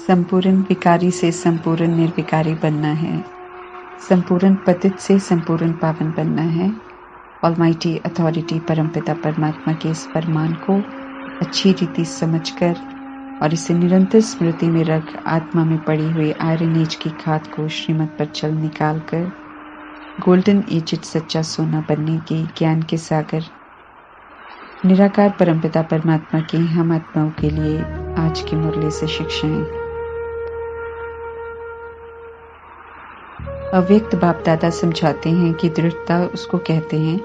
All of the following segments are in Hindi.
संपूर्ण विकारी से संपूर्ण निर्विकारी बनना है। संपूर्ण पतित से संपूर्ण पावन बनना है। ऑलमाइटी अथॉरिटी परमपिता परमात्मा के इस फरमान को अच्छी रीति समझकर और इसे निरंतर स्मृति में रख आत्मा में पड़ी हुई आयरन एज की खाद को श्रीमत पर चल निकालकर गोल्डन एजेड सच्चा सोना बनने की ज्ञान के सागर निराकार परमपिता परमात्मा की हम आत्माओं के लिए आज की मुरली से शिक्षाएं। अव्यक्त बाप दादा समझाते हैं कि दृढ़ता उसको कहते हैं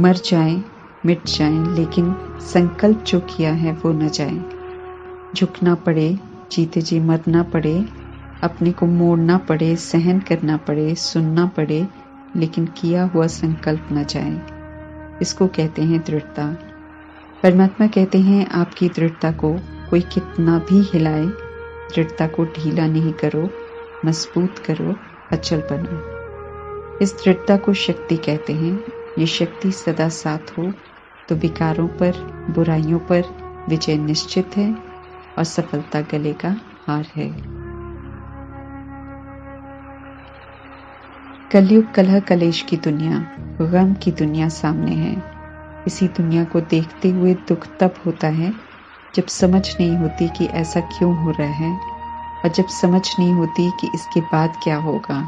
मर जाएं, मिट जाएं, लेकिन संकल्प जो किया है वो न जाए। झुकना पड़े, जीते जी मरना पड़े, अपने को मोड़ना पड़े, सहन करना पड़े, सुनना पड़े, लेकिन किया हुआ संकल्प न जाए। इसको कहते हैं दृढ़ता। परमात्मा कहते हैं आपकी दृढ़ता को कोई कितना भी हिलाए, दृढ़ता को ढीला नहीं करो, मजबूत करो, अचल बनो। इस दृढ़ता को शक्ति कहते हैं। ये शक्ति सदा साथ हो तो विकारों पर, बुराइयों पर विजय निश्चित है और सफलता गले का हार है। कलयुग कलह कलेश की दुनिया, गम की दुनिया सामने है। इसी दुनिया को देखते हुए दुख तब होता है जब समझ नहीं होती कि ऐसा क्यों हो रहा है और जब समझ नहीं होती कि इसके बाद क्या होगा।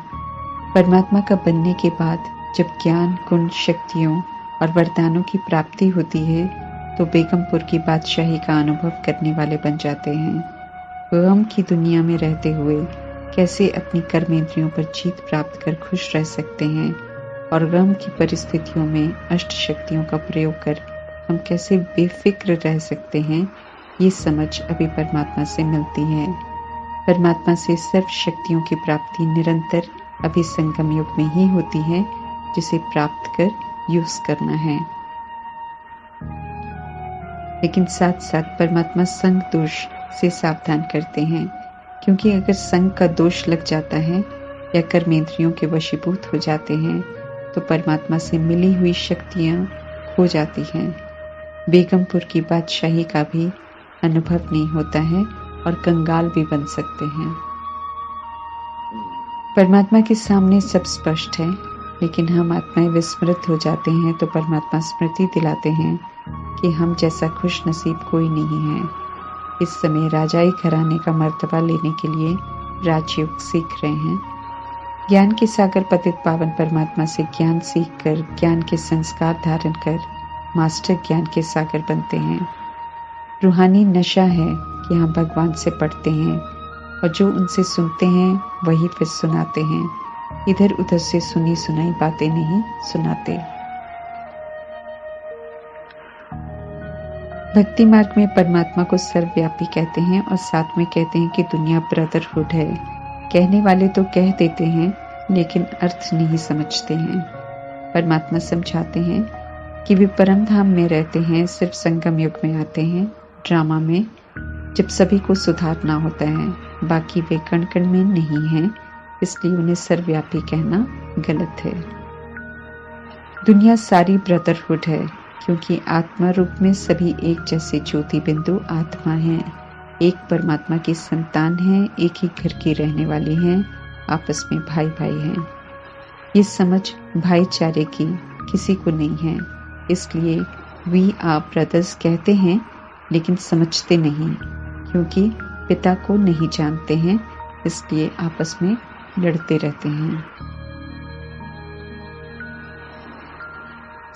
परमात्मा का बनने के बाद जब ज्ञान, गुण, शक्तियों और वरदानों की प्राप्ति होती है तो बेगमपुर की बादशाही का अनुभव करने वाले बन जाते हैं। गम की दुनिया में रहते हुए कैसे अपनी कर्मेंद्रियों पर जीत प्राप्त कर खुश रह सकते हैं और गम की परिस्थितियों में अष्ट शक्तियों का प्रयोग कर हम कैसे बेफिक्र रह सकते हैं, ये समझ अभी परमात्मा से मिलती है। परमात्मा से सर्व शक्तियों की प्राप्ति निरंतर अभी संगम युग में ही होती है, जिसे प्राप्त कर यूज करना है। लेकिन साथ साथ परमात्मा संग दोष से सावधान करते हैं, क्योंकि अगर संग का दोष लग जाता है या कर्मेंद्रियों के वशीभूत हो जाते हैं तो परमात्मा से मिली हुई शक्तियां खो जाती हैं। बेगमपुर की बादशाही का भी अनुभव नहीं होता है और कंगाल भी बन सकते हैं। परमात्मा के सामने सब स्पष्ट है, लेकिन हम आत्माएं विस्मृत हो जाते हैं तो परमात्मा स्मृति दिलाते हैं कि हम जैसा खुश नसीब कोई नहीं है। इस समय राजाई घराने का मर्तबा लेने के लिए राजयोग सीख रहे हैं। ज्ञान के सागर पतित पावन परमात्मा से ज्ञान सीखकर ज्ञान के संस्कार धारण कर मास्टर ज्ञान के सागर बनते हैं। रूहानी नशा है कि हम भगवान से पढ़ते हैं और जो उनसे सुनते हैं वही फिर सुनाते हैं। इधर उधर से सुनी सुनाई बातें नहीं सुनाते। भक्ति मार्ग में परमात्मा को सर्वव्यापी कहते हैं और साथ में कहते हैं कि दुनिया ब्रदरहुड है। कहने वाले तो कह देते हैं लेकिन अर्थ नहीं समझते हैं। परमात्मा समझाते हैं कि वे परम धाम में रहते हैं, सिर्फ संगम युग में आते हैं ड्रामा में, जब सभी को सुधारना होता है। बाकी वे कण कण में नहीं हैं, इसलिए उन्हें सर्वव्यापी कहना गलत है। दुनिया सारी ब्रदरहुड है, क्योंकि आत्मा रूप में सभी एक जैसे ज्योति बिंदु आत्मा हैं, एक परमात्मा की संतान हैं, एक ही घर की रहने वाली हैं, आपस में भाई भाई हैं। ये समझ भाईचारे की किसी को नहीं है, इसलिए वी आर ब्रदर्स कहते हैं लेकिन समझते नहीं, क्योंकि पिता को नहीं जानते हैं, इसलिए आपस में लड़ते रहते हैं।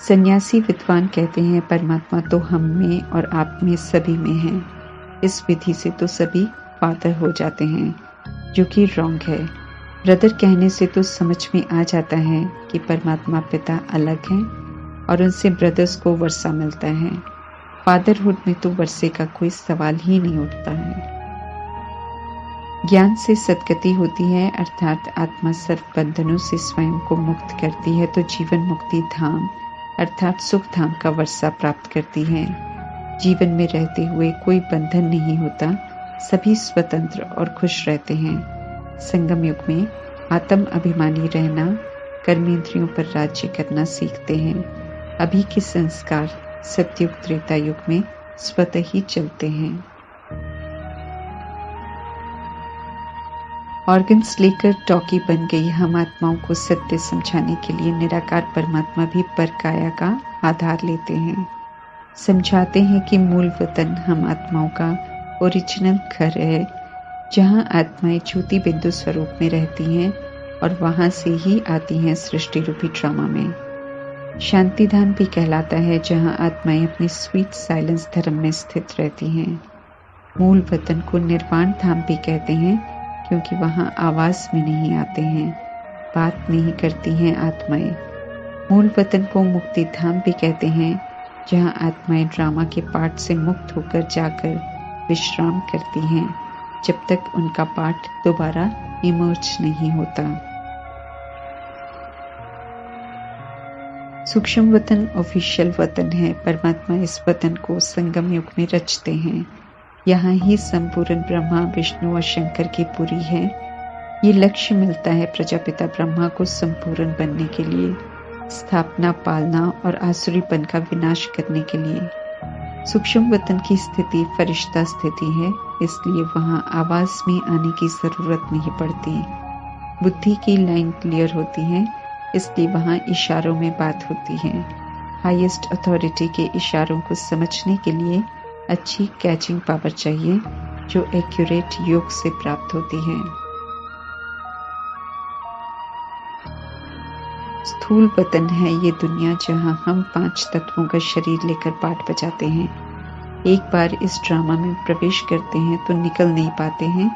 सन्यासी विद्वान कहते हैं परमात्मा तो हम में और आप में सभी में है। इस विधि से तो सभी फादर हो जाते हैं, जो कि रॉन्ग है। ब्रदर कहने से तो समझ में आ जाता है कि परमात्मा पिता अलग हैं और उनसे ब्रदर्स को वर्षा मिलता है। फादरहुड में तो वर्षे का कोई सवाल ही नहीं उठता है। ज्ञान से सद्गति होती है, अर्थात आत्मा सर्व बंधनों से स्वयं को मुक्त करती है तो जीवन मुक्ति धाम अर्थात सुख धाम का वर्षा प्राप्त करती है। जीवन में रहते हुए कोई बंधन नहीं होता, सभी स्वतंत्र और खुश रहते हैं। संगम युग में आत्म अभिमानी रहना, कर्मेंद्रियों पर राज्य करना सीखते हैं। अभी के संस्कार सतयुग त्रेता युग में स्वतः ही चलते हैं। ऑर्गन्स लेकर टॉकी बन गई हम आत्माओं को सत्य समझाने के लिए निराकार परमात्मा भी परकाया का आधार लेते हैं। समझाते हैं कि मूल वतन हम आत्माओं का ओरिजिनल घर है, जहाँ आत्माएं ज्योति बिंदु स्वरूप में रहती हैं और वहां से ही आती हैं सृष्टि रूपी ड्रामा में। शांतिधाम भी कहलाता है, जहाँ आत्माएं अपनी स्वीट साइलेंस धर्म में स्थित रहती हैं। मूल वतन को निर्वाण धाम भी कहते हैं, क्योंकि वहां आवाज में नहीं आते हैं, बात नहीं करती हैं आत्माएं। मूल वतन को मुक्ति धाम भी कहते हैं, जहाँ आत्माएं ड्रामा के पाठ से मुक्त होकर जाकर विश्राम करती हैं, जब तक उनका पाठ दोबारा इमर्ज नहीं होता। सूक्ष्म वतन ऑफिशियल वतन है। परमात्मा इस वतन को संगम युग में रचते हैं। यहाँ ही संपूर्ण ब्रह्मा, विष्णु और शंकर की पूरी है। ये लक्ष्य मिलता है प्रजापिता ब्रह्मा को संपूर्ण बनने के लिए, स्थापना, पालना और आसुरीपन का विनाश करने के लिए। सूक्ष्म वतन की स्थिति फरिश्ता स्थिति है, इसलिए वहां आवाज में आने की जरूरत नहीं पड़ती। बुद्धि की लाइन क्लियर होती है, इसलिए वहां इशारों में बात होती है। हाईएस्ट अथॉरिटी के इशारों को समझने के लिए अच्छी कैचिंग पावर चाहिए, जो एक्यूरेट योग से प्राप्त होती है। स्थूल वतन है ये दुनिया, जहां हम 5 तत्वों का शरीर लेकर पाठ बजाते हैं। एक बार इस ड्रामा में प्रवेश करते हैं तो निकल नहीं पाते हैं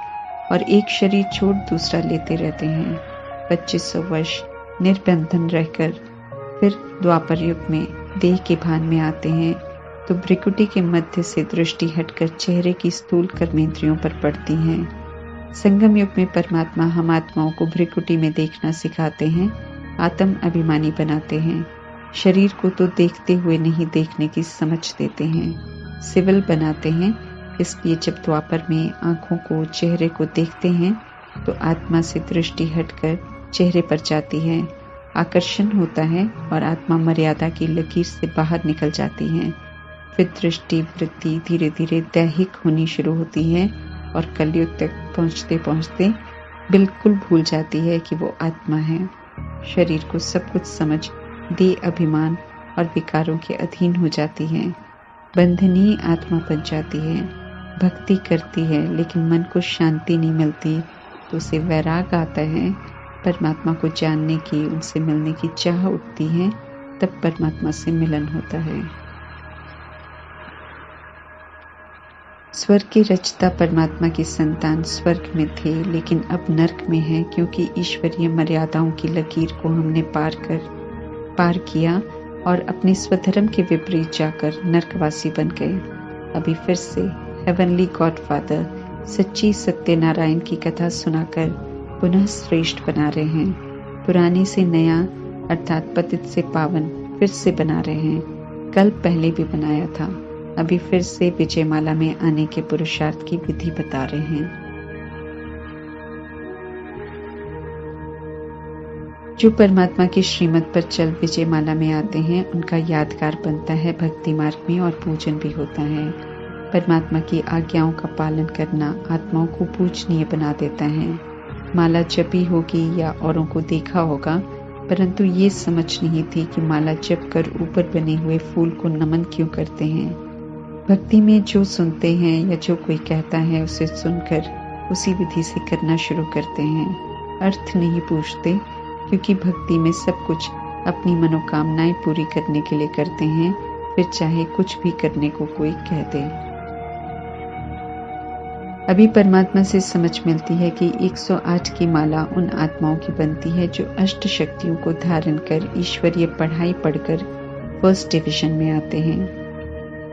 और एक शरीर छोड़ दूसरा लेते रहते हैं। 2500 वर्ष निर्बंधन रहकर फिर द्वापर युग में देह के भान में आते हैं तो भ्रिकुटी के मध्य से दृष्टि हटकर चेहरे की स्थूल कर्मेंद्रियों पर पड़ती है। संगम युग में परमात्मा हम आत्माओं को भ्रिकुटी में देखना सिखाते हैं, आत्म अभिमानी बनाते हैं। शरीर को तो देखते हुए नहीं देखने की समझ देते हैं, सिविल बनाते हैं। इसलिए जब द्वापर में आंखों को, चेहरे को देखते हैं तो आत्मा से दृष्टि हटकर चेहरे पर जाती है, आकर्षण होता है और आत्मा मर्यादा की लकीर से बाहर निकल जाती है। फिर दृष्टि वृत्ति धीरे धीरे दैहिक होनी शुरू होती है और कलयुग तक पहुंचते पहुंचते बिल्कुल भूल जाती है कि वो आत्मा है। शरीर को सब कुछ समझ देह अभिमान और विकारों के अधीन हो जाती है, बंधनीय आत्मा बन जाती है। भक्ति करती है लेकिन मन को शांति नहीं मिलती तो उसे वैराग आता है। परमात्मा को जानने की, उनसे मिलने की चाह उठती है, तब परमात्मा से मिलन होता है। स्वर्ग के रचता परमात्मा की संतान स्वर्ग में थे, लेकिन अब नरक में है, क्योंकि ईश्वरीय मर्यादाओं की लकीर को हमने पार किया और अपने स्वधर्म के विपरीत जाकर नरकवासी बन गए। अभी फिर से हेवनली गॉडफादर सच्ची सत्यनारायण की कथा सुनाकर पुनः श्रेष्ठ बना रहे हैं। पुराने से नया अर्थात पतित से पावन फिर से बना रहे हैं। कल पहले भी बनाया था, अभी फिर से विजयमाला में आने के पुरुषार्थ की विधि बता रहे हैं। जो परमात्मा की श्रीमत पर चल विजयमाला में आते हैं, उनका यादगार बनता है भक्ति मार्ग में और पूजन भी होता है। परमात्मा की आज्ञाओं का पालन करना आत्माओं को पूजनीय बना देता है। माला जपी होगी या औरों को देखा होगा, परंतु ये समझ नहीं थी कि माला जप कर ऊपर बने हुए फूल को नमन क्यों करते हैं। भक्ति में जो सुनते हैं या जो कोई कहता है उसे सुनकर उसी विधि से करना शुरू करते हैं। अर्थ नहीं पूछते, क्योंकि भक्ति में सब कुछ अपनी मनोकामनाएं पूरी करने के लिए करते हैं, फिर चाहे कुछ भी करने को कोई कह दे। अभी परमात्मा से समझ मिलती है कि 108 की माला उन आत्माओं की बनती है जो अष्ट शक्तियों को धारण कर ईश्वरीय पढ़ाई पढ़कर फर्स्ट डिवीजन में आते हैं।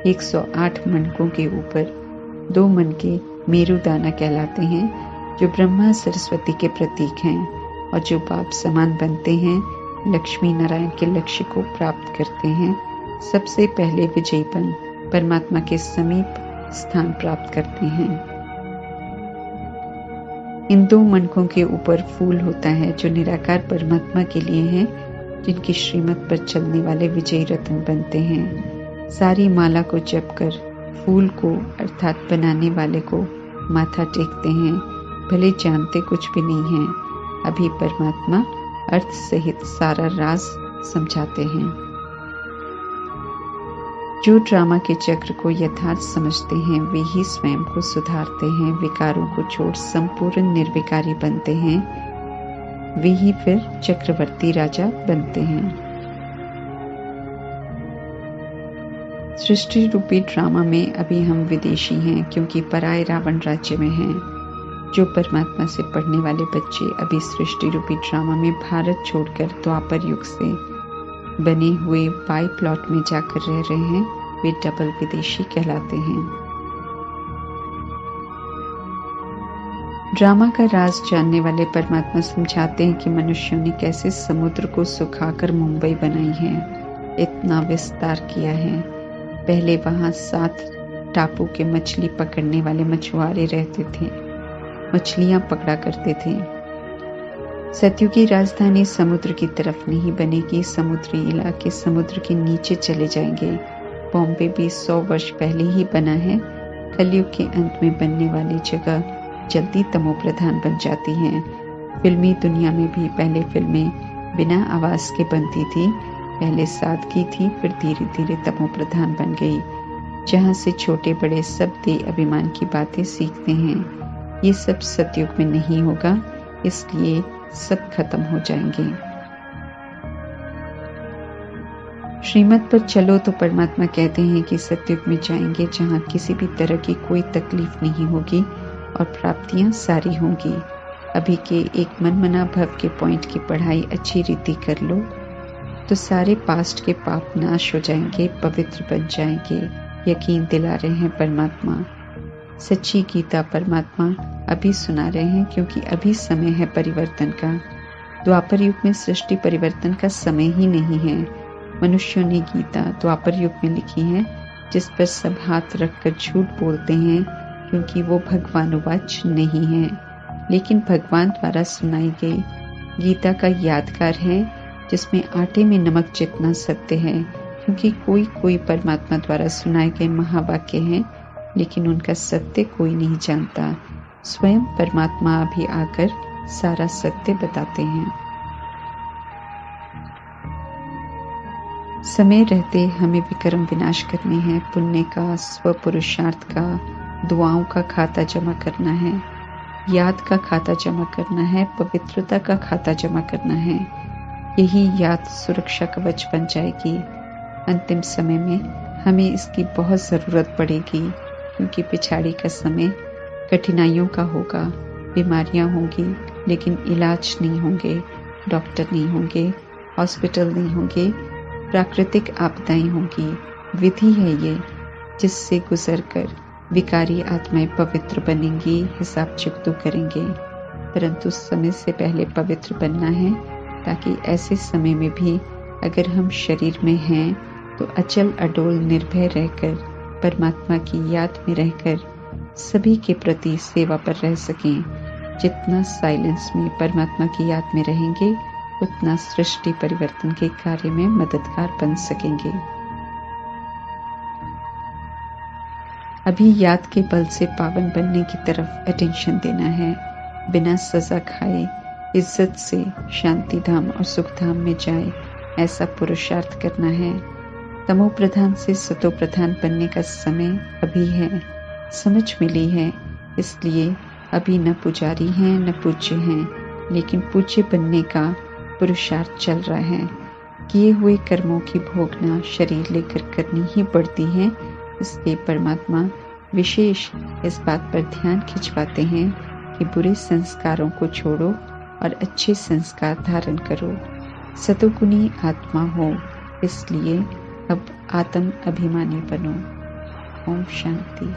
108 मनकों के ऊपर 2 मन के मेरुदाना कहलाते हैं, जो ब्रह्मा सरस्वती के प्रतीक हैं और जो बाप समान बनते हैं, लक्ष्मी नारायण के लक्ष्य को प्राप्त करते हैं। सबसे पहले विजयीपन परमात्मा के समीप स्थान प्राप्त करते हैं। इन 2 मनकों के ऊपर फूल होता है, जो निराकार परमात्मा के लिए है, जिनकी श्रीमत पर चलने वाले विजयी रत्न बनते हैं। सारी माला को जप कर फूल को अर्थात बनाने वाले को माथा टेकते हैं। भले जानते कुछ भी नहीं हैं, अभी परमात्मा अर्थ सहित सारा राज समझाते हैं। जो ड्रामा के चक्र को यथार्थ समझते हैं वे ही स्वयं को सुधारते हैं, विकारों को छोड़ संपूर्ण निर्विकारी बनते हैं, वे ही फिर चक्रवर्ती राजा बनते हैं। सृष्टि रूपी ड्रामा में अभी हम विदेशी हैं, क्योंकि पराये रावण राज्य में हैं। जो परमात्मा से पढ़ने वाले बच्चे अभी सृष्टि रूपी ड्रामा में भारत छोड़कर द्वापर युग से बने हुए बाई प्लॉट में जाकर रह रहे हैं, वे डबल विदेशी कहलाते हैं। ड्रामा का राज जानने वाले परमात्मा समझाते हैं कि मनुष्यों ने कैसे समुद्र को सुखाकर मुंबई बनाई है, इतना विस्तार किया है। पहले वहां 7 टापू के मछली पकड़ने वाले मछुआरे रहते थे, मछलियां पकड़ा करते थे। सतयुगी राजधानी समुद्र की तरफ नहीं बनेगी, समुद्री इलाके समुद्र के नीचे चले जाएंगे। बॉम्बे भी 100 वर्ष पहले ही बना है। कलयुग के अंत में बनने वाली जगह जल्दी तमो प्रधान बन जाती हैं। फिल्मी दुनिया में भी पहले फिल्में बिना आवाज के बनती थी, पहले सादगी थी, फिर धीरे धीरे तमो प्रधान बन गई, जहां से छोटे बड़े सब दे अभिमान की बातें सीखते हैं। ये सब सतयुग में नहीं होगा, इसलिए सब खत्म हो जाएंगे। श्रीमत पर चलो तो परमात्मा कहते हैं कि सतयुग में जाएंगे, जहां किसी भी तरह की कोई तकलीफ नहीं होगी और प्राप्तियां सारी होंगी। अभी के एक मनमना भव के पॉइंट की पढ़ाई अच्छी रीति कर लो तो सारे पास्ट के पाप नाश हो जाएंगे, पवित्र बन जाएंगे। यकीन दिला रहे हैं परमात्मा। सच्ची गीता परमात्मा अभी सुना रहे हैं, क्योंकि अभी समय है परिवर्तन का। द्वापर युग में सृष्टि परिवर्तन का समय ही नहीं है। मनुष्यों ने गीता द्वापर युग में लिखी है, जिस पर सब हाथ रखकर झूठ बोलते हैं, क्योंकि वो भगवानुवाच नहीं है, लेकिन भगवान द्वारा सुनाई गई गीता का यादगार है, जिसमें आटे में नमक जितना सत्य है। क्योंकि कोई कोई परमात्मा द्वारा सुनाए गए महावाक्य हैं, लेकिन उनका सत्य कोई नहीं जानता। स्वयं परमात्मा अभी आकर सारा सत्य बताते हैं। समय रहते हमें विक्रम विनाश करने हैं, पुण्य का, स्व पुरुषार्थ का, दुआओं का खाता जमा करना है, याद का खाता जमा करना है, पवित्रता का खाता जमा करना है। यही याद सुरक्षा कवच बन जाएगी। अंतिम समय में हमें इसकी बहुत जरूरत पड़ेगी, क्योंकि पिछाड़ी का समय कठिनाइयों का होगा। बीमारियां होंगी, लेकिन इलाज नहीं होंगे, डॉक्टर नहीं होंगे, हॉस्पिटल नहीं होंगे, प्राकृतिक आपदाएं होंगी। विधि है ये, जिससे गुजरकर विकारी आत्माएं पवित्र बनेंगी, हिसाब चुकतो करेंगे। परंतु समय से पहले पवित्र बनना है, ताकि ऐसे समय में भी अगर हम शरीर में हैं तो अचल अडोल निर्भय रहकर, परमात्मा की याद में रहकर सभी के प्रति सेवा पर रह सकें। जितना साइलेंस में परमात्मा की याद में रहेंगे, उतना सृष्टि परिवर्तन के कार्य में मददगार बन सकेंगे। अभी याद के बल से पावन बनने की तरफ अटेंशन देना है। बिना सजा खाए इज्जत से शांति धाम और सुख धाम में जाए, ऐसा पुरुषार्थ करना है। तमो प्रधान से सतो प्रधान बनने का समय अभी है। समझ मिली है, इसलिए अभी न पुजारी हैं न पूज्य हैं, लेकिन पूज्य बनने का पुरुषार्थ चल रहा है। किए हुए कर्मों की भोगना शरीर लेकर करनी ही पड़ती है, इसलिए परमात्मा विशेष इस बात पर ध्यान खिंचवाते हैं कि बुरे संस्कारों को छोड़ो और अच्छे संस्कार धारण करो। सतोगुणी आत्मा हो, इसलिए अब आत्म अभिमानी बनो। ओम शांति।